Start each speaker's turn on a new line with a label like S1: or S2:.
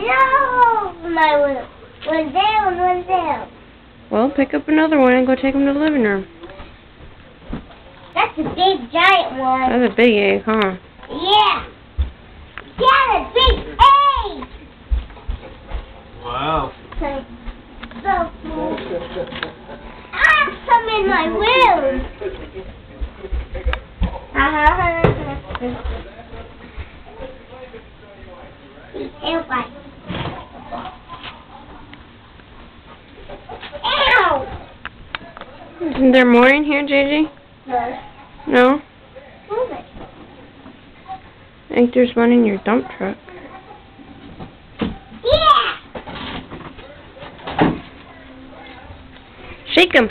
S1: No! My wheel. One's down, one's down.
S2: Well, pick up another one and go take them to the living room.
S1: That's a big, giant one.
S2: That's a big egg, huh?
S1: Yeah. Yeah, a big egg.
S3: Wow.
S1: So cool. I have some in my room. Ow!
S2: Isn't there more in here, JJ?
S1: No.
S2: No?
S1: Move it.
S2: I think there's one in your dump truck.
S1: Yeah!
S2: Shake 'em.